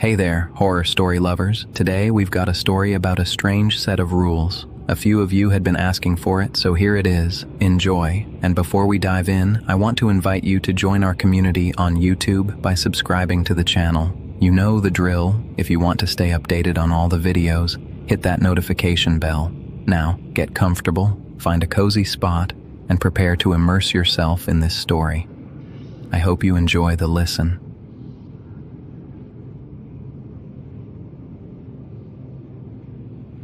Hey there, horror story lovers. Today we've got a story about a strange set of rules. A few of you had been asking for it, so here it is. Enjoy. And before we dive in, I want to invite you to join our community on YouTube by subscribing to the channel. You know the drill. If you want to stay updated on all the videos, hit that notification bell. Now, get comfortable, find a cozy spot, and prepare to immerse yourself in this story. I hope you enjoy the listen.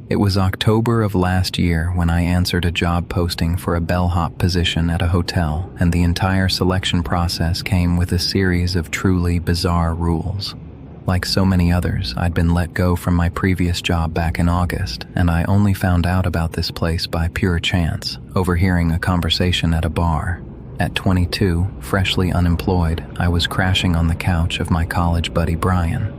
It was October of last year when I answered a job posting for a bellhop position at a hotel, and the entire selection process came with a series of truly bizarre rules. Like so many others, I'd been let go from my previous job back in August, and I only found out about this place by pure chance, overhearing a conversation at a bar. At 22, freshly unemployed, I was crashing on the couch of my college buddy Brian.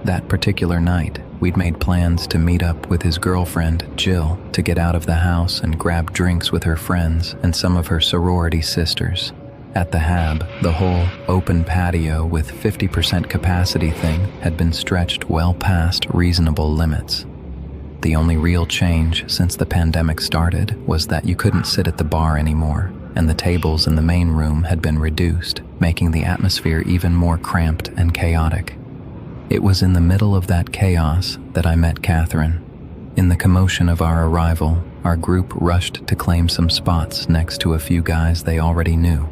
That particular night, we'd made plans to meet up with his girlfriend, Jill, to get out of the house and grab drinks with her friends and some of her sorority sisters. At the Hab, the whole open patio with 50% capacity thing had been stretched well past reasonable limits. The only real change since the pandemic started was that you couldn't sit at the bar anymore, and the tables in the main room had been reduced, making the atmosphere even more cramped and chaotic. It was in the middle of that chaos that I met Catherine. In the commotion of our arrival, our group rushed to claim some spots next to a few guys they already knew.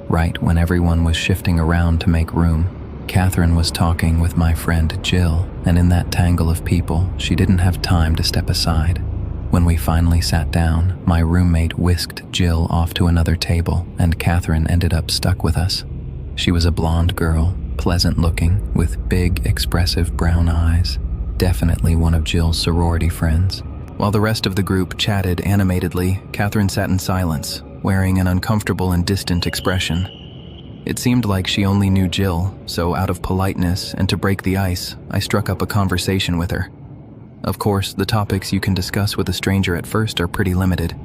Right when everyone was shifting around to make room, Catherine was talking with my friend Jill, and in that tangle of people, she didn't have time to step aside. When we finally sat down, my roommate whisked Jill off to another table, and Catherine ended up stuck with us. She was a blonde girl, pleasant-looking, with big, expressive brown eyes. Definitely one of Jill's sorority friends. While the rest of the group chatted animatedly, Catherine sat in silence, wearing an uncomfortable and distant expression. It seemed like she only knew Jill, so out of politeness and to break the ice, I struck up a conversation with her. Of course, the topics you can discuss with a stranger at first are pretty limited.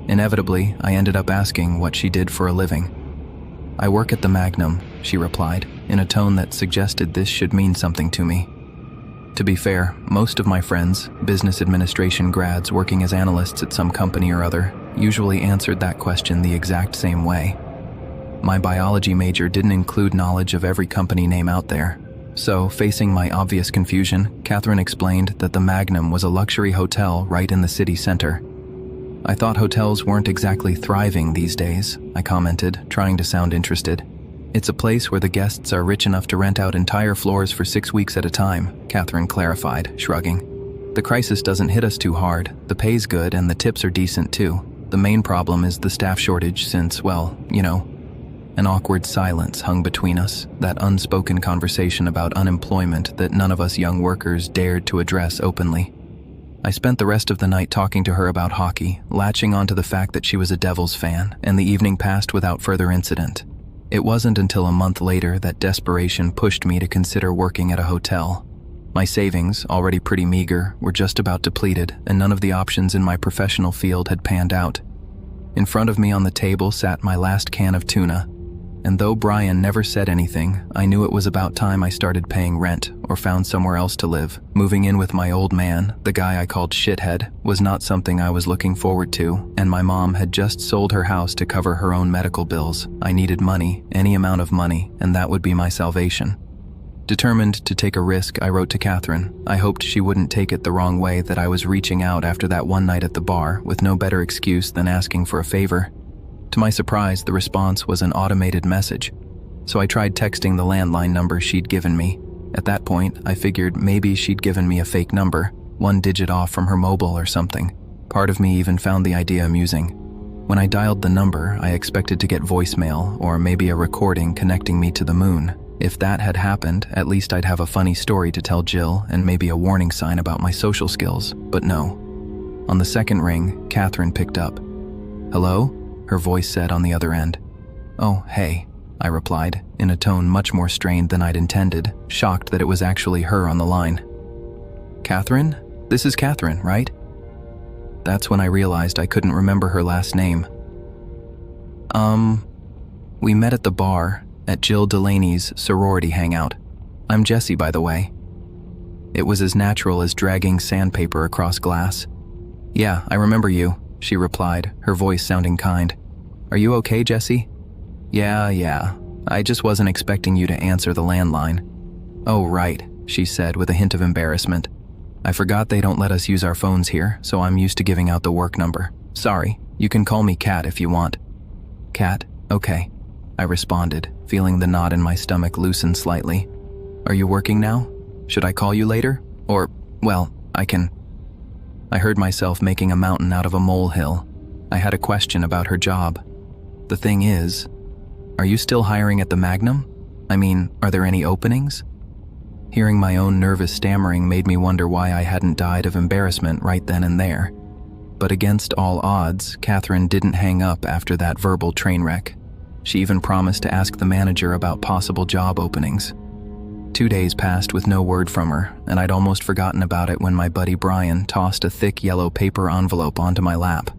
Inevitably, I ended up asking what she did for a living. "I work at the Magnum," she replied, in a tone that suggested this should mean something to me. To be fair, most of my friends, business administration grads working as analysts at some company or other, usually answered that question the exact same way. My biology major didn't include knowledge of every company name out there. So, facing my obvious confusion, Catherine explained that the Magnum was a luxury hotel right in the city center. "I thought hotels weren't exactly thriving these days," I commented, trying to sound interested. "It's a place where the guests are rich enough to rent out entire floors for 6 weeks at a time," Catherine clarified, shrugging. "The crisis doesn't hit us too hard. The pay's good and the tips are decent too. The main problem is the staff shortage since, well, you know." An awkward silence hung between us, that unspoken conversation about unemployment that none of us young workers dared to address openly. I spent the rest of the night talking to her about hockey, latching onto the fact that she was a Devils fan, and the evening passed without further incident. It wasn't until a month later that desperation pushed me to consider working at a hotel. My savings, already pretty meager, were just about depleted, and none of the options in my professional field had panned out. In front of me on the table sat my last can of tuna, and though Brian never said anything, I knew it was about time I started paying rent or found somewhere else to live. Moving in with my old man, the guy I called Shithead, was not something I was looking forward to, and my mom had just sold her house to cover her own medical bills. I needed money, any amount of money, and that would be my salvation. Determined to take a risk, I wrote to Catherine. I hoped she wouldn't take it the wrong way that I was reaching out after that one night at the bar, with no better excuse than asking for a favor. To my surprise, the response was an automated message, so I tried texting the landline number she'd given me. At that point, I figured maybe she'd given me a fake number, one digit off from her mobile or something. Part of me even found the idea amusing. When I dialed the number, I expected to get voicemail or maybe a recording connecting me to the moon. If that had happened, at least I'd have a funny story to tell Jill and maybe a warning sign about my social skills, but no. On the second ring, Catherine picked up. "Hello?" her voice said on the other end. "Oh, hey," I replied, in a tone much more strained than I'd intended, shocked that it was actually her on the line. "Catherine? This is Catherine, right?" That's when I realized I couldn't remember her last name. We met at the bar, at Jill Delaney's sorority hangout. I'm Jesse, by the way." It was as natural as dragging sandpaper across glass. "Yeah, I remember you," she replied, her voice sounding kind. "Are you okay, Jesse?" Yeah. I just wasn't expecting you to answer the landline." "Oh, right," she said with a hint of embarrassment. "I forgot they don't let us use our phones here, so I'm used to giving out the work number. Sorry, you can call me Kat if you want." "Kat? Okay," I responded, feeling the knot in my stomach loosen slightly. "Are you working now? Should I call you later? Or, well, I can..." I heard myself making a mountain out of a molehill. I had a question about her job. "The thing is, are you still hiring at the Magnum? I mean, are there any openings?" Hearing my own nervous stammering made me wonder why I hadn't died of embarrassment right then and there. But against all odds, Catherine didn't hang up after that verbal train wreck. She even promised to ask the manager about possible job openings. 2 days passed with no word from her, and I'd almost forgotten about it when my buddy Brian tossed a thick yellow paper envelope onto my lap.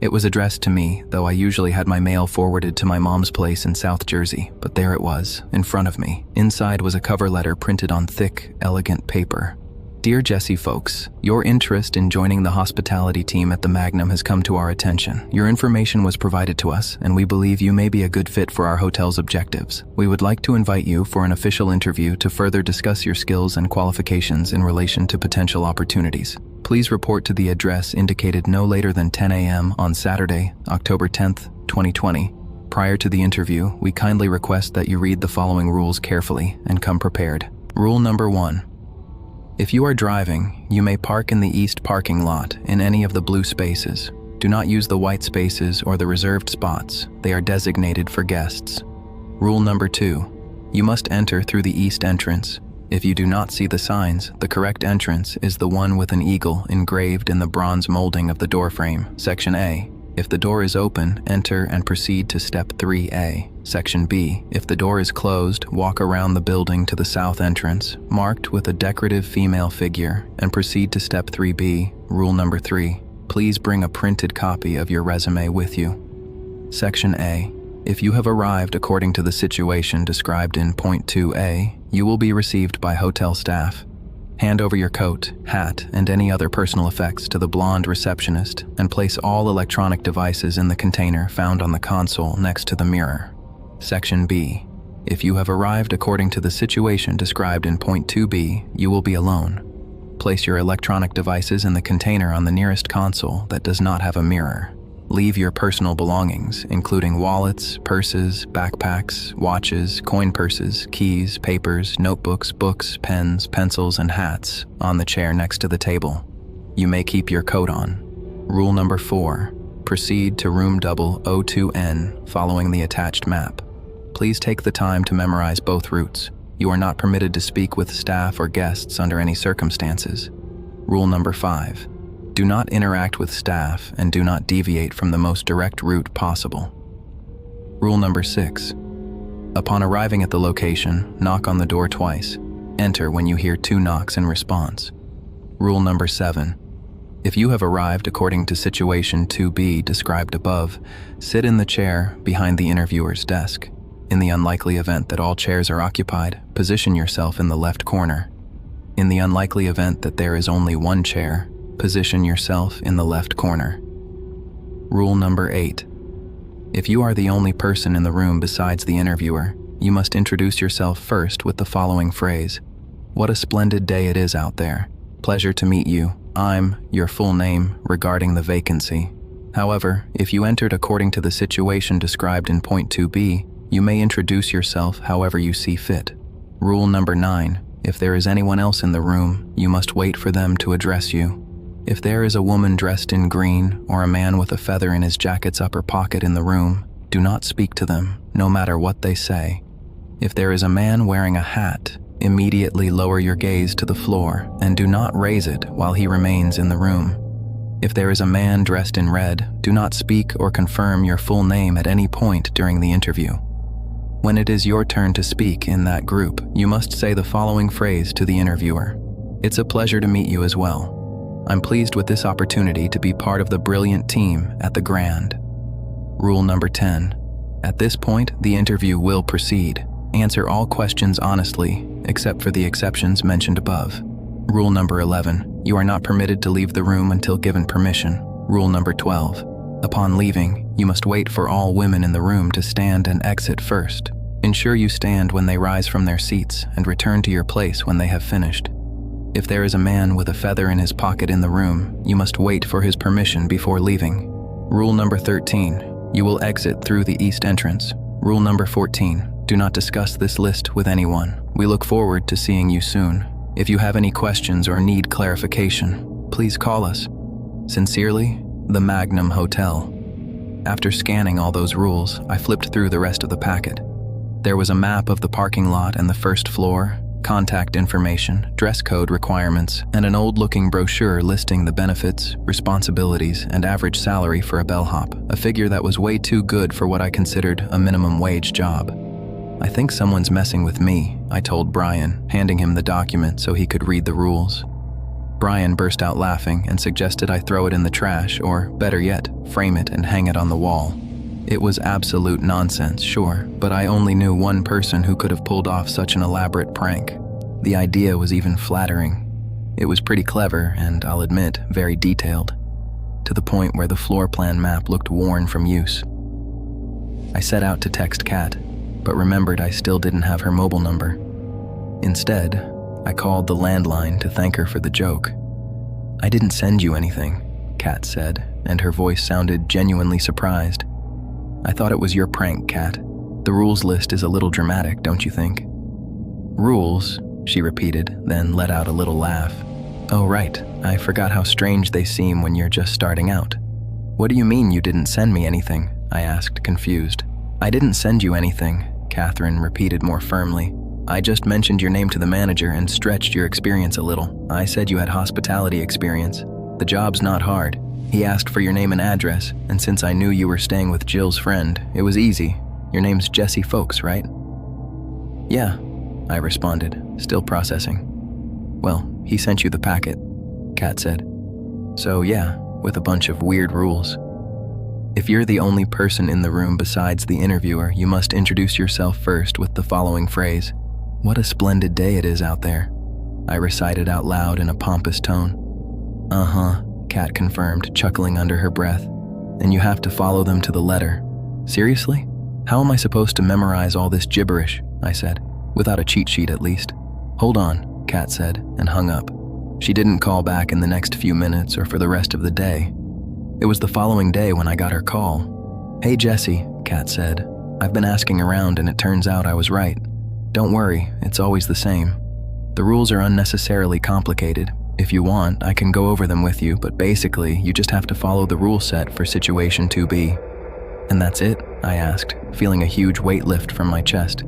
It was addressed to me, though I usually had my mail forwarded to my mom's place in South Jersey, but there it was, in front of me. Inside was a cover letter printed on thick, elegant paper. "Dear Jesse folks, your interest in joining the hospitality team at the Magnum has come to our attention. Your information was provided to us, and we believe you may be a good fit for our hotel's objectives. We would like to invite you for an official interview to further discuss your skills and qualifications in relation to potential opportunities. Please report to the address indicated no later than 10 a.m. on Saturday, October 10th, 2020. Prior to the interview, we kindly request that you read the following rules carefully and come prepared. Rule number 1. If you are driving, you may park in the east parking lot in any of the blue spaces. Do not use the white spaces or the reserved spots. They are designated for guests. Rule number 2. You must enter through the east entrance. If you do not see the signs, the correct entrance is the one with an eagle engraved in the bronze molding of the doorframe, Section A. If the door is open, enter and proceed to Step 3A. Section B. If the door is closed, walk around the building to the south entrance, marked with a decorative female figure, and proceed to Step 3B. Rule number 3. Please bring a printed copy of your resume with you. Section A. If you have arrived according to the situation described in Point 2A, you will be received by hotel staff. Hand over your coat, hat, and any other personal effects to the blonde receptionist and place all electronic devices in the container found on the console next to the mirror. Section B. If you have arrived according to the situation described in Point 2B, you will be alone. Place your electronic devices in the container on the nearest console that does not have a mirror. Leave your personal belongings, including wallets, purses, backpacks, watches, coin purses, keys, papers, notebooks, books, pens, pencils, and hats, on the chair next to the table. You may keep your coat on. Rule number 4. Proceed to room double 02N following the attached map. Please take the time to memorize both routes. You are not permitted to speak with staff or guests under any circumstances. Rule number 5. Do not interact with staff and do not deviate from the most direct route possible. Rule number 6. Upon arriving at the location, knock on the door twice. Enter when you hear 2 knocks in response. Rule number 7. If you have arrived according to situation 2B described above, sit in the chair behind the interviewer's desk. In the unlikely event that all chairs are occupied, position yourself in the left corner. In the unlikely event that there is only one chair, position yourself in the left corner. Rule number 8. If you are the only person in the room besides the interviewer, you must introduce yourself first with the following phrase: "What a splendid day it is out there. Pleasure to meet you. I'm," your full name, regarding the vacancy. However, if you entered according to the situation described in Point 2B, you may introduce yourself however you see fit. Rule number 9. If there is anyone else in the room, you must wait for them to address you. If there is a woman dressed in green or a man with a feather in his jacket's upper pocket in the room, do not speak to them, no matter what they say. If there is a man wearing a hat, immediately lower your gaze to the floor and do not raise it while he remains in the room. If there is a man dressed in red, do not speak or confirm your full name at any point during the interview. When it is your turn to speak in that group, you must say the following phrase to the interviewer: "It's a pleasure to meet you as well. I'm pleased with this opportunity to be part of the brilliant team at the Grand." Rule number 10. At this point, the interview will proceed. Answer all questions honestly, except for the exceptions mentioned above. Rule number 11. You are not permitted to leave the room until given permission. Rule number 12. Upon leaving, you must wait for all women in the room to stand and exit first. Ensure you stand when they rise from their seats and return to your place when they have finished. If there is a man with a feather in his pocket in the room, you must wait for his permission before leaving. Rule number 13. You will exit through the east entrance. Rule number 14. Do not discuss this list with anyone. We look forward to seeing you soon. If you have any questions or need clarification, please call us. Sincerely, the Magnum Hotel. After scanning all those rules, I flipped through the rest of the packet. There was a map of the parking lot and the first floor, contact information, dress code requirements, and an old-looking brochure listing the benefits, responsibilities, and average salary for a bellhop, a figure that was way too good for what I considered a minimum wage job. I think someone's messing with me, I told Brian, handing him the document so he could read the rules. Brian burst out laughing and suggested I throw it in the trash, or better yet, frame it and hang it on the wall. It was absolute nonsense, sure, but I only knew one person who could have pulled off such an elaborate prank. The idea was even flattering. It was pretty clever and, I'll admit, very detailed, to the point where the floor plan map looked worn from use. I set out to text Kat, but remembered I still didn't have her mobile number. Instead, I called the landline to thank her for the joke. "I didn't send you anything," Kat said, and her voice sounded genuinely surprised. "I thought it was your prank, Kat. The rules list is a little dramatic, don't you think?" "Rules?" she repeated, then let out a little laugh. "Oh right, I forgot how strange they seem when you're just starting out." "What do you mean you didn't send me anything?" I asked, confused. "I didn't send you anything," Catherine repeated more firmly. "I just mentioned your name to the manager and stretched your experience a little. I said you had hospitality experience. The job's not hard. He asked for your name and address, and since I knew you were staying with Jill's friend, it was easy. Your name's Jesse Folks, right?" "Yeah," I responded, still processing. "Well, he sent you the packet," Kat said. "So yeah, with a bunch of weird rules. If you're the only person in the room besides the interviewer, you must introduce yourself first with the following phrase. 'What a splendid day it is out there,' I recited out loud in a pompous tone. "Uh-huh," Kat confirmed, chuckling under her breath. "And you have to follow them to the letter." "Seriously? How am I supposed to memorize all this gibberish?" I said. "Without a cheat sheet, at least." "Hold on," Kat said, and hung up. She didn't call back in the next few minutes or for the rest of the day. It was the following day when I got her call. "Hey Jesse," Kat said. "I've been asking around and it turns out I was right. Don't worry, it's always the same. The rules are unnecessarily complicated. If you want, I can go over them with you, but basically, you just have to follow the rule set for situation 2B. "And that's it?" I asked, feeling a huge weight lift from my chest.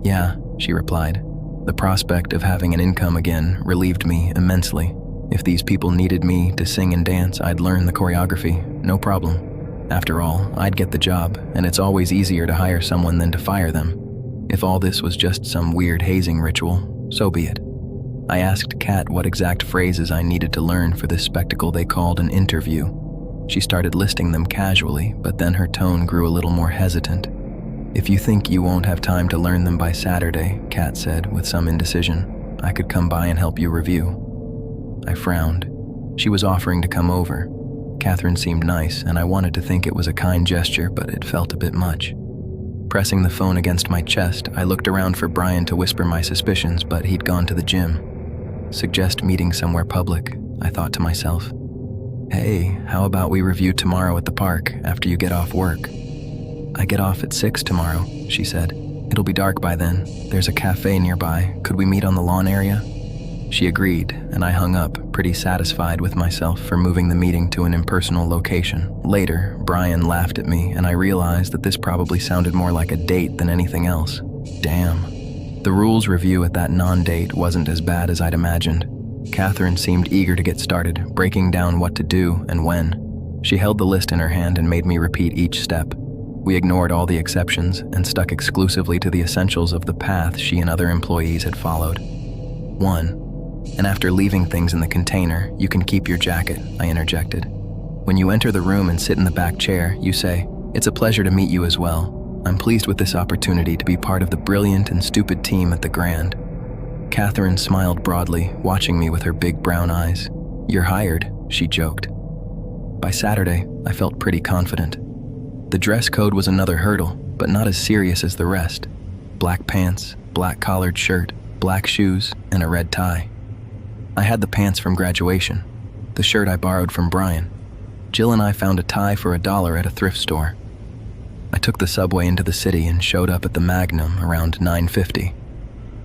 "Yeah," she replied. The prospect of having an income again relieved me immensely. If these people needed me to sing and dance, I'd learn the choreography, no problem. After all, I'd get the job, and it's always easier to hire someone than to fire them. If all this was just some weird hazing ritual, so be it. I asked Kat what exact phrases I needed to learn for this spectacle they called an interview. She started listing them casually, but then her tone grew a little more hesitant. "If you think you won't have time to learn them by Saturday," Kat said with some indecision, "I could come by and help you review." I frowned. She was offering to come over. Catherine seemed nice, and I wanted to think it was a kind gesture, but it felt a bit much. Pressing the phone against my chest, I looked around for Brian to whisper my suspicions, but he'd gone to the gym. Suggest meeting somewhere public, I thought to myself. "Hey, how about we review tomorrow at the park after you get off work?" "I get off at 6 tomorrow," she said. "It'll be dark by then. There's a cafe nearby. Could we meet on the lawn area?" She agreed, and I hung up, pretty satisfied with myself for moving the meeting to an impersonal location. Later, Brian laughed at me, and I realized that this probably sounded more like a date than anything else. Damn. The rules review at that non-date wasn't as bad as I'd imagined. Catherine seemed eager to get started, breaking down what to do and when. She held the list in her hand and made me repeat each step. We ignored all the exceptions and stuck exclusively to the essentials of the path she and other employees had followed. 1. And after leaving things in the container, you can keep your jacket, I interjected. When you enter the room and sit in the back chair, you say, "It's a pleasure to meet you as well. I'm pleased with this opportunity to be part of the brilliant and stupid team at the Grand." Catherine smiled broadly, watching me with her big brown eyes. "You're hired," she joked. By Saturday, I felt pretty confident. The dress code was another hurdle, but not as serious as the rest. Black pants, black collared shirt, black shoes, and a red tie. I had the pants from graduation. The shirt I borrowed from Brian. Jill and I found a tie for $1 at a thrift store. I took the subway into the city and showed up at the Magnum around 9:50.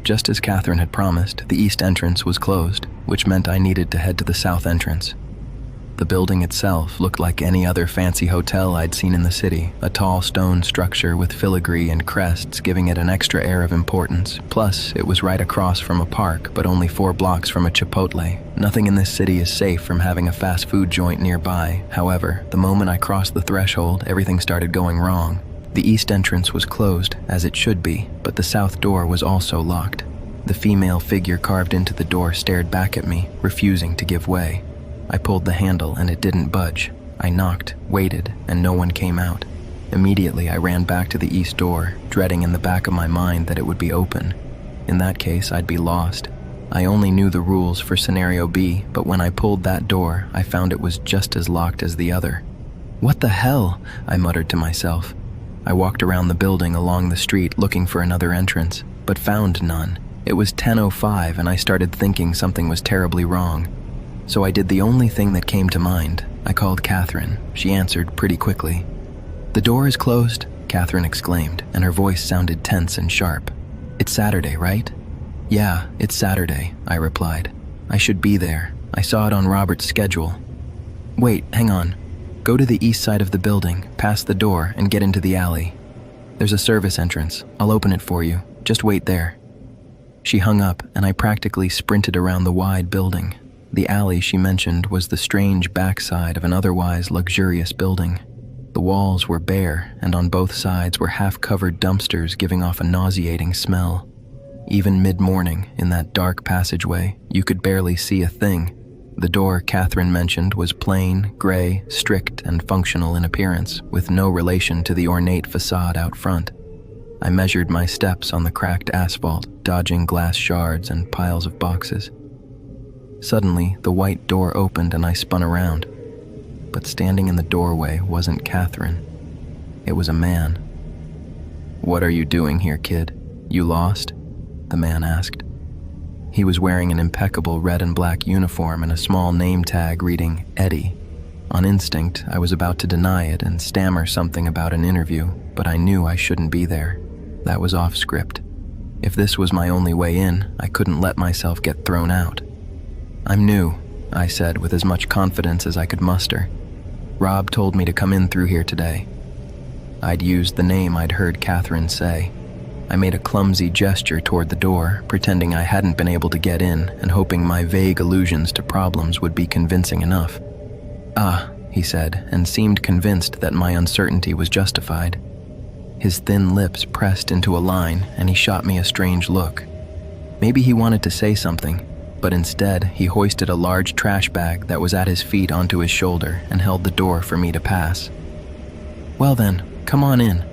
Just as Catherine had promised, the east entrance was closed, which meant I needed to head to the south entrance. The building itself looked like any other fancy hotel I'd seen in the city, a tall stone structure with filigree and crests giving it an extra air of importance. Plus, it was right across from a park, but only 4 blocks from a Chipotle. Nothing in this city is safe from having a fast food joint nearby. However, the moment I crossed the threshold, everything started going wrong. The east entrance was closed, as it should be, but the south door was also locked. The female figure carved into the door stared back at me, refusing to give way. I pulled the handle and it didn't budge. I knocked, waited, and no one came out. Immediately, I ran back to the east door, dreading in the back of my mind that it would be open. In that case, I'd be lost. I only knew the rules for scenario B, but when I pulled that door, I found it was just as locked as the other. "What the hell?" I muttered to myself. I walked around the building along the street looking for another entrance, but found none. It was 10:05 and I started thinking something was terribly wrong. So I did the only thing that came to mind. I called Catherine. She answered pretty quickly. "The door is closed," Catherine exclaimed, and her voice sounded tense and sharp. "It's Saturday, right?" "Yeah, it's Saturday," I replied. "I should be there. I saw it on Robert's schedule." "Wait, hang on. Go to the east side of the building, past the door, and get into the alley. There's a service entrance. I'll open it for you. Just wait there." She hung up, and I practically sprinted around the wide building. The alley she mentioned was the strange backside of an otherwise luxurious building. The walls were bare, and on both sides were half-covered dumpsters giving off a nauseating smell. Even mid-morning, in that dark passageway, you could barely see a thing. The door Catherine mentioned was plain, gray, strict, and functional in appearance, with no relation to the ornate facade out front. I measured my steps on the cracked asphalt, dodging glass shards and piles of boxes. Suddenly, the white door opened and I spun around. But standing in the doorway wasn't Catherine. It was a man. "What are you doing here, kid? You lost?" the man asked. He was wearing an impeccable red and black uniform and a small name tag reading Eddie. On instinct, I was about to deny it and stammer something about an interview, but I knew I shouldn't be there. That was off script. If this was my only way in, I couldn't let myself get thrown out. "I'm new," I said with as much confidence as I could muster. "Rob told me to come in through here today." I'd used the name I'd heard Catherine say. I made a clumsy gesture toward the door, pretending I hadn't been able to get in and hoping my vague allusions to problems would be convincing enough. "Ah," he said, and seemed convinced that my uncertainty was justified. His thin lips pressed into a line, and he shot me a strange look. Maybe he wanted to say something, but instead he hoisted a large trash bag that was at his feet onto his shoulder and held the door for me to pass. "Well then, come on in.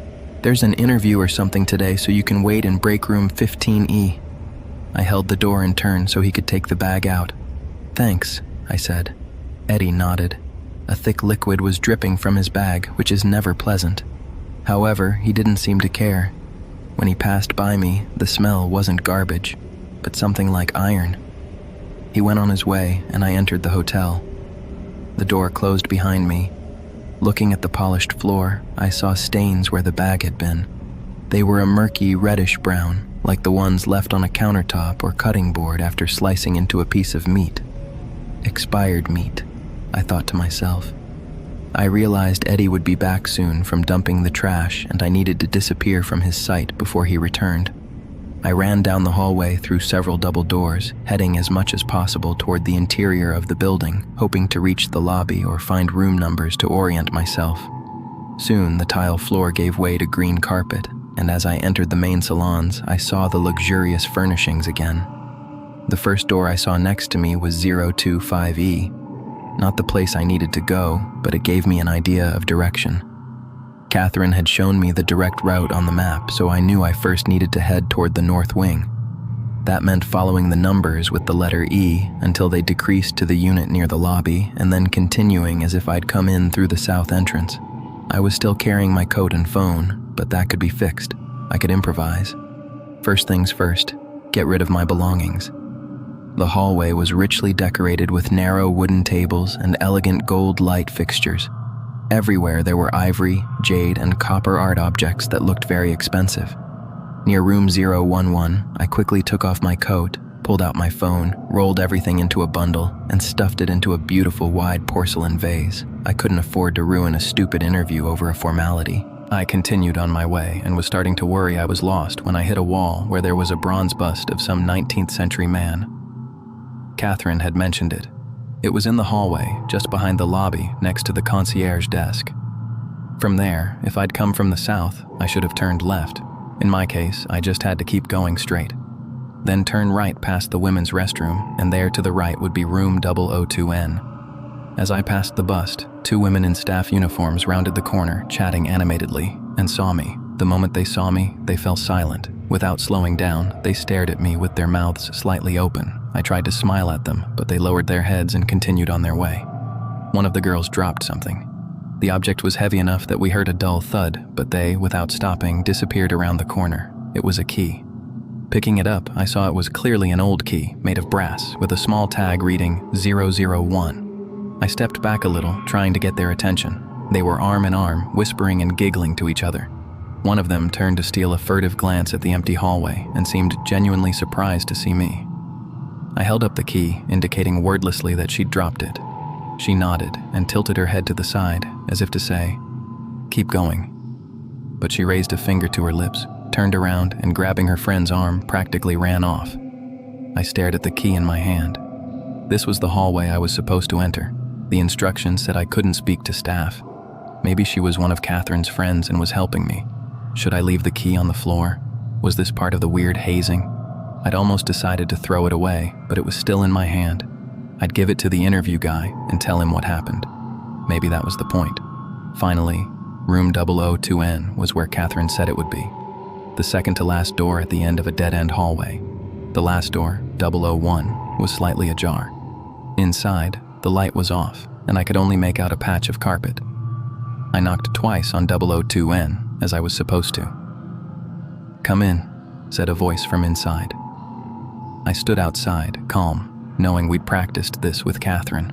There's an interview or something today, so you can wait in break room 15E. I held the door in turn so he could take the bag out. "Thanks," I said. Eddie nodded. A thick liquid was dripping from his bag, which is never pleasant. However, he didn't seem to care. When he passed by me, the smell wasn't garbage, but something like iron. He went on his way, and I entered the hotel. The door closed behind me. Looking at the polished floor, I saw stains where the bag had been. They were a murky reddish brown, like the ones left on a countertop or cutting board after slicing into a piece of meat. Expired meat, I thought to myself. I realized Eddie would be back soon from dumping the trash, and I needed to disappear from his sight before he returned. I ran down the hallway through several double doors, heading as much as possible toward the interior of the building, hoping to reach the lobby or find room numbers to orient myself. Soon, the tile floor gave way to green carpet, and as I entered the main salons, I saw the luxurious furnishings again. The first door I saw next to me was 025E. Not the place I needed to go, but it gave me an idea of direction. Catherine had shown me the direct route on the map, so I knew I first needed to head toward the north wing. That meant following the numbers with the letter E until they decreased to the unit near the lobby, and then continuing as if I'd come in through the south entrance. I was still carrying my coat and phone, but that could be fixed. I could improvise. First things first, get rid of my belongings. The hallway was richly decorated with narrow wooden tables and elegant gold light fixtures. Everywhere there were ivory, jade, and copper art objects that looked very expensive. Near room 011, I quickly took off my coat, pulled out my phone, rolled everything into a bundle, and stuffed it into a beautiful wide porcelain vase. I couldn't afford to ruin a stupid interview over a formality. I continued on my way and was starting to worry I was lost when I hit a wall where there was a bronze bust of some 19th century man. Catherine had mentioned it. It was in the hallway, just behind the lobby, next to the concierge desk. From there, if I'd come from the south, I should have turned left. In my case, I just had to keep going straight. Then turn right past the women's restroom, and there to the right would be room 002N. As I passed the bust, two women in staff uniforms rounded the corner, chatting animatedly, and saw me. The moment they saw me, they fell silent. Without slowing down, they stared at me with their mouths slightly open. I tried to smile at them, but they lowered their heads and continued on their way. One of the girls dropped something. The object was heavy enough that we heard a dull thud, but they, without stopping, disappeared around the corner. It was a key. Picking it up, I saw it was clearly an old key, made of brass, with a small tag reading 001. I stepped back a little, trying to get their attention. They were arm in arm, whispering and giggling to each other. One of them turned to steal a furtive glance at the empty hallway and seemed genuinely surprised to see me. I held up the key, indicating wordlessly that she'd dropped it. She nodded and tilted her head to the side, as if to say, "Keep going." But she raised a finger to her lips, turned around, and grabbing her friend's arm, practically ran off. I stared at the key in my hand. This was the hallway I was supposed to enter. The instructions said I couldn't speak to staff. Maybe she was one of Catherine's friends and was helping me. Should I leave the key on the floor? Was this part of the weird hazing? I'd almost decided to throw it away, but it was still in my hand. I'd give it to the interview guy and tell him what happened. Maybe that was the point. Finally, room 002N was where Catherine said it would be. The second to last door at the end of a dead-end hallway. The last door, 001, was slightly ajar. Inside, the light was off, and I could only make out a patch of carpet. I knocked twice on 002N, as I was supposed to. "Come in," said a voice from inside. I stood outside, calm, knowing we'd practiced this with Catherine.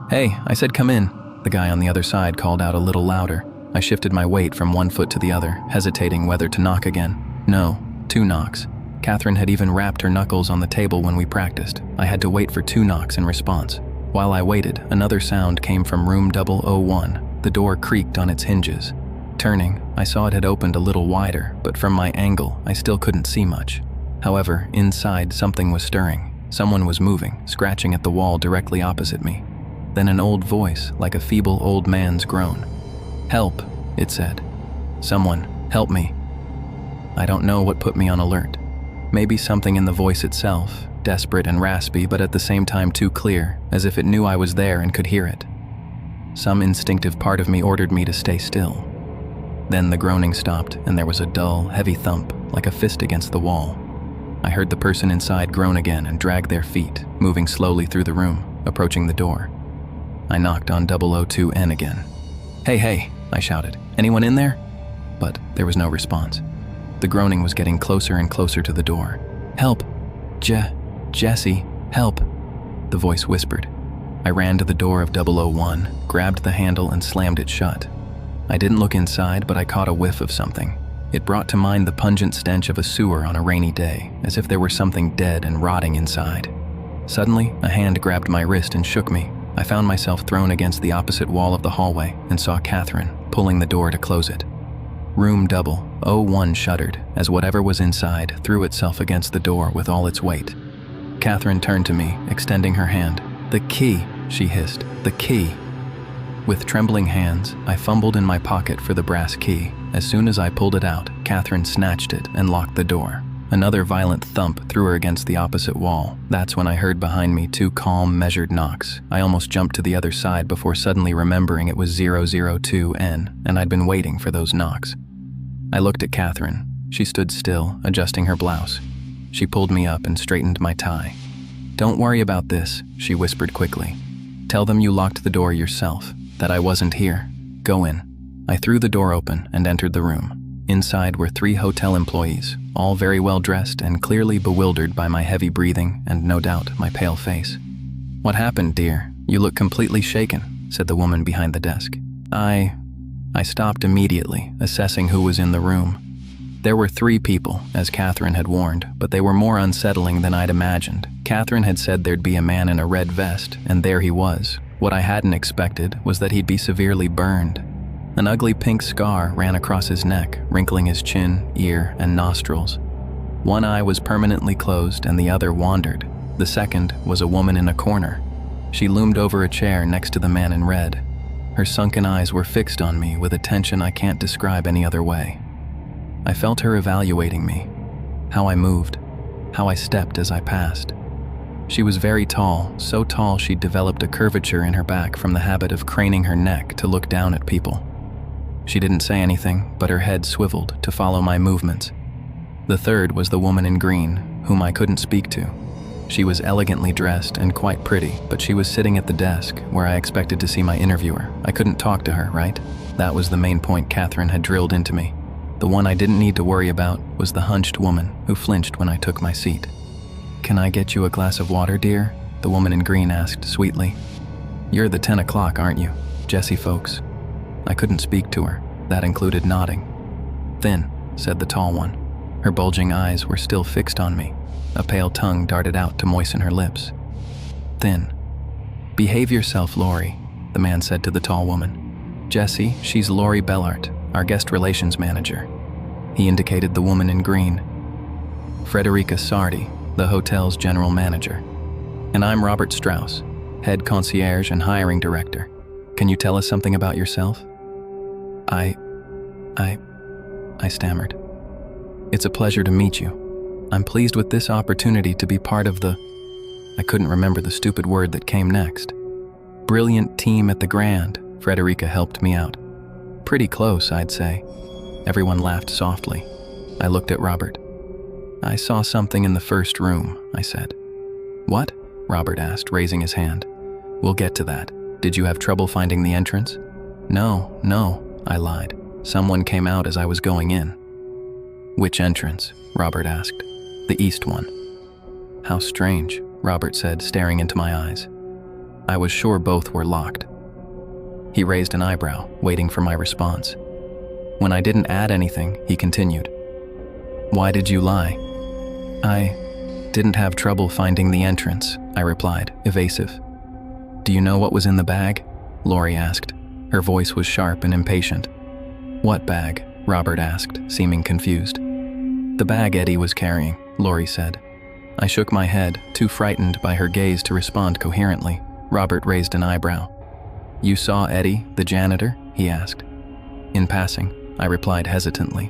"Hey, I said come in," the guy on the other side called out a little louder. I shifted my weight from one foot to the other, hesitating whether to knock again. No, 2 knocks. Catherine had even rapped her knuckles on the table when we practiced. I had to wait for 2 knocks in response. While I waited, another sound came from room 001. The door creaked on its hinges. Turning, I saw it had opened a little wider, but from my angle, I still couldn't see much. However, inside something was stirring. Someone was moving, scratching at the wall directly opposite me. Then an old voice, like a feeble old man's groan. "Help," it said. "Someone, help me." I don't know what put me on alert. Maybe something in the voice itself, desperate and raspy, but at the same time too clear, as if it knew I was there and could hear it. Some instinctive part of me ordered me to stay still. Then the groaning stopped, and there was a dull, heavy thump, like a fist against the wall. I heard the person inside groan again and drag their feet, moving slowly through the room, approaching the door. I knocked on 002N again. Hey, I shouted. "Anyone in there?" But there was no response. The groaning was getting closer and closer to the door. "Help! Jesse, help!" the voice whispered. I ran to the door of 001, grabbed the handle and slammed it shut. I didn't look inside, but I caught a whiff of something. It brought to mind the pungent stench of a sewer on a rainy day, as if there were something dead and rotting inside. Suddenly, a hand grabbed my wrist and shook me. I found myself thrown against the opposite wall of the hallway and saw Catherine pulling the door to close it. Room 001 shuddered as whatever was inside threw itself against the door with all its weight. Catherine turned to me, extending her hand. "The key," she hissed, "the key." With trembling hands, I fumbled in my pocket for the brass key. As soon as I pulled it out, Catherine snatched it and locked the door. Another violent thump threw her against the opposite wall. That's when I heard behind me 2 calm, measured knocks. I almost jumped to the other side before suddenly remembering it was 002N, and I'd been waiting for those knocks. I looked at Catherine. She stood still, adjusting her blouse. She pulled me up and straightened my tie. "Don't worry about this," she whispered quickly. "Tell them you locked the door yourself, that I wasn't here. Go in." I threw the door open and entered the room. Inside were 3 hotel employees, all very well dressed and clearly bewildered by my heavy breathing and, no doubt, my pale face. "What happened, dear? You look completely shaken," said the woman behind the desk. I stopped immediately, assessing who was in the room. There were 3 people, as Catherine had warned, but they were more unsettling than I'd imagined. Catherine had said there'd be a man in a red vest, and there he was. What I hadn't expected was that he'd be severely burned. An ugly pink scar ran across his neck, wrinkling his chin, ear, and nostrils. One eye was permanently closed and the other wandered. The second was a woman in a corner. She loomed over a chair next to the man in red. Her sunken eyes were fixed on me with a tension I can't describe any other way. I felt her evaluating me, how I moved, how I stepped as I passed. She was very tall, so tall she'd developed a curvature in her back from the habit of craning her neck to look down at people. She didn't say anything, but her head swiveled to follow my movements. The third was the woman in green, whom I couldn't speak to. She was elegantly dressed and quite pretty, but she was sitting at the desk where I expected to see my interviewer. I couldn't talk to her, right? That was the main point Catherine had drilled into me. The one I didn't need to worry about was the hunched woman who flinched when I took my seat. "Can I get you a glass of water, dear?" the woman in green asked sweetly. "You're the 10 o'clock, aren't you, Jessie folks?" I couldn't speak to her. That included nodding. "Thin," said the tall one. Her bulging eyes were still fixed on me. A pale tongue darted out to moisten her lips. "Thin. Behave yourself, Lori," the man said to the tall woman. "Jessie, she's Lori Bellart, our guest relations manager." He indicated the woman in green. "Frederica Sardi, the hotel's general manager. And I'm Robert Strauss, head concierge and hiring director. Can you tell us something about yourself?" I stammered. "It's a pleasure to meet you. I'm pleased with this opportunity to be part of the..." I couldn't remember the stupid word that came next. "Brilliant team at the Grand," Frederica helped me out. "Pretty close, I'd say." Everyone laughed softly. I looked at Robert. "I saw something in the first room," I said. "What?" Robert asked, raising his hand. "We'll get to that. Did you have trouble finding the entrance?" No, I lied. "Someone came out as I was going in." "Which entrance?" Robert asked. "The east one." "How strange," Robert said, staring into my eyes. I was sure both were locked. He raised an eyebrow, waiting for my response. When I didn't add anything, he continued. "Why did you lie?" "I didn't have trouble finding the entrance," I replied, evasive. "Do you know what was in the bag?" Lori asked. Her voice was sharp and impatient. "What bag?" Robert asked, seeming confused. "The bag Eddie was carrying," Lori said. I shook my head, too frightened by her gaze to respond coherently. Robert raised an eyebrow. "You saw Eddie, the janitor?" he asked. "In passing," I replied hesitantly.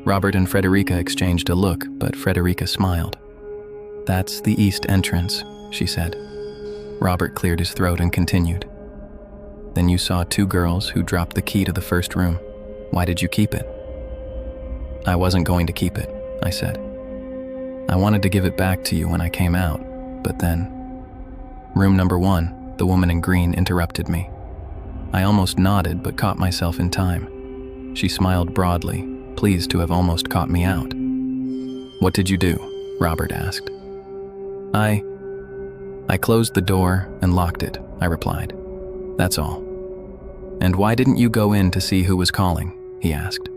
Robert and Frederica exchanged a look, but Frederica smiled. "That's the east entrance," she said. Robert cleared his throat and continued. "Then you saw 2 girls who dropped the key to the first room. Why did you keep it?" "I wasn't going to keep it," I said. "I wanted to give it back to you when I came out, but then..." "Room number 1, the woman in green interrupted me. I almost nodded but caught myself in time. She smiled broadly, pleased to have almost caught me out. "What did you do?" Robert asked. I closed the door and locked it," I replied. "That's all." "And why didn't you go in to see who was calling?" he asked.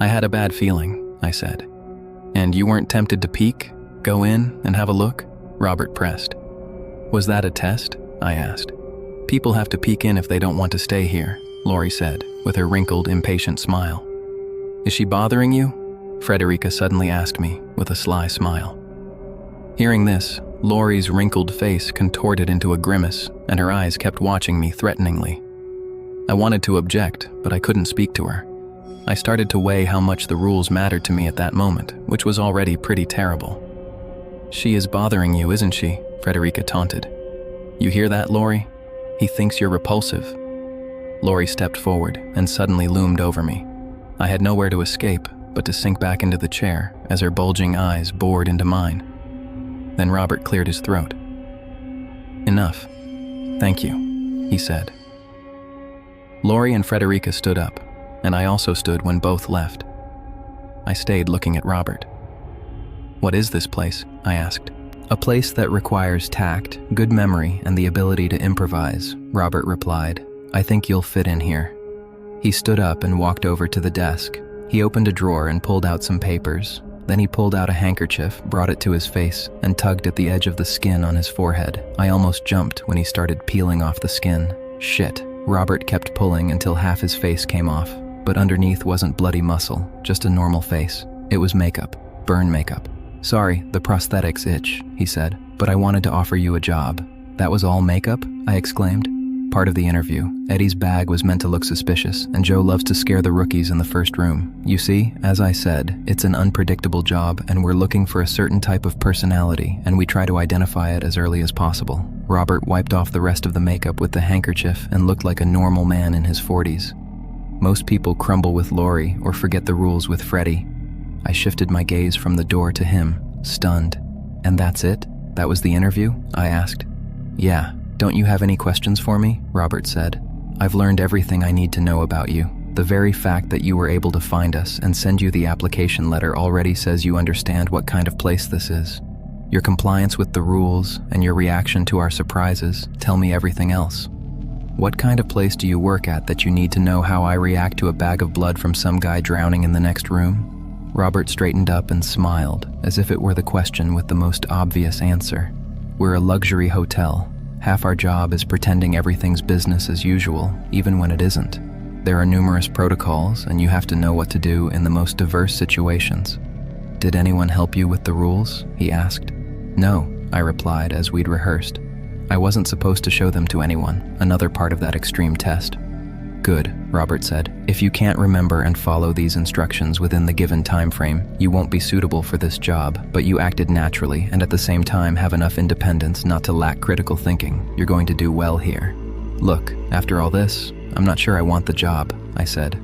"I had a bad feeling," I said. "And you weren't tempted to peek, go in and have a look?" Robert pressed. "Was that a test?" I asked. "People have to peek in if they don't want to stay here," Lori said, with her wrinkled, impatient smile. "Is she bothering you?" Frederica suddenly asked me, with a sly smile. Hearing this, Lori's wrinkled face contorted into a grimace, and her eyes kept watching me threateningly. I wanted to object, but I couldn't speak to her. I started to weigh how much the rules mattered to me at that moment, which was already pretty terrible. "She is bothering you, isn't she?" Frederica taunted. "You hear that, Lori? He thinks you're repulsive." Lori stepped forward and suddenly loomed over me. I had nowhere to escape, but to sink back into the chair as her bulging eyes bored into mine. Then Robert cleared his throat. "Enough. Thank you," he said. Lori and Frederica stood up, and I also stood when both left. I stayed looking at Robert. "What is this place?" I asked. "A place that requires tact, good memory, and the ability to improvise," Robert replied. "I think you'll fit in here." He stood up and walked over to the desk. He opened a drawer and pulled out some papers. Then he pulled out a handkerchief, brought it to his face, and tugged at the edge of the skin on his forehead. I almost jumped when he started peeling off the skin. Shit. Robert kept pulling until half his face came off, but underneath wasn't bloody muscle, just a normal face. It was makeup. Burn makeup. "Sorry, the prosthetics itch," he said, "but I wanted to offer you a job." "That was all makeup?" I exclaimed. Part of the interview. Eddie's bag was meant to look suspicious, and Joe loves to scare the rookies in the first room. You see, as I said, it's an unpredictable job, and we're looking for a certain type of personality, and we try to identify it as early as possible. Robert wiped off the rest of the makeup with the handkerchief and looked like a normal man in his 40s. Most people crumble with Lori or forget the rules with Freddie. I shifted my gaze from the door to him, stunned. "And that's it? That was the interview?" I asked. "Yeah. Don't you have any questions for me?" Robert said. "I've learned everything I need to know about you. The very fact that you were able to find us and send you the application letter already says you understand what kind of place this is. Your compliance with the rules and your reaction to our surprises tell me everything else. What kind of place do you work at that you need to know how I react to a bag of blood from some guy drowning in the next room?" Robert straightened up and smiled, as if it were the question with the most obvious answer. "We're a luxury hotel. Half our job is pretending everything's business as usual, even when it isn't. There are numerous protocols, and you have to know what to do in the most diverse situations." "Did anyone help you with the rules?" he asked. "No," I replied as we'd rehearsed. "I wasn't supposed to show them to anyone, another part of that extreme test." "Good," Robert said. "If you can't remember and follow these instructions within the given time frame, you won't be suitable for this job, but you acted naturally and at the same time have enough independence not to lack critical thinking. You're going to do well here." "Look, after all this, I'm not sure I want the job," I said.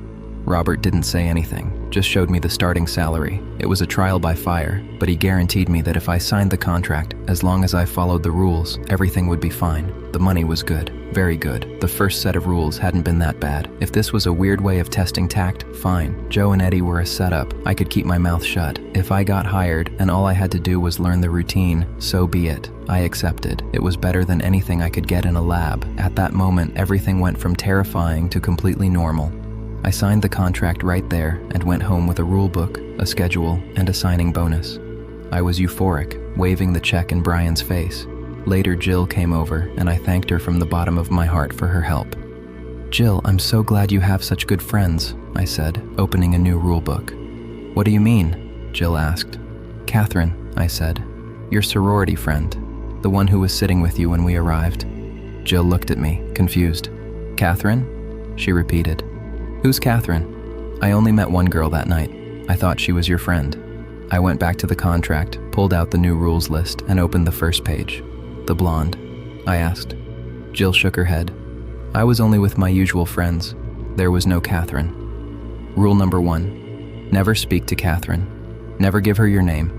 Robert didn't say anything, just showed me the starting salary. It was a trial by fire, but he guaranteed me that if I signed the contract, as long as I followed the rules, everything would be fine. The money was good, very good. The first set of rules hadn't been that bad. If this was a weird way of testing tact, fine. Joe and Eddie were a setup. I could keep my mouth shut. If I got hired and all I had to do was learn the routine, so be it. I accepted. It was better than anything I could get in a lab. At that moment, everything went from terrifying to completely normal. I signed the contract right there and went home with a rule book, a schedule, and a signing bonus. I was euphoric, waving the check in Brian's face. Later, Jill came over, and I thanked her from the bottom of my heart for her help. "Jill, I'm so glad you have such good friends," I said, opening a new rule book. "What do you mean?" Jill asked. "Catherine," I said, "your sorority friend, the one who was sitting with you when we arrived." Jill looked at me, confused. "Catherine?" she repeated. "Who's Catherine?" "I only met one girl that night. I thought she was your friend." I went back to the contract, pulled out the new rules list, and opened the first page. "The blonde?" I asked. Jill shook her head. "I was only with my usual friends. There was no Catherine." Rule number 1. Never speak to Catherine. Never give her your name.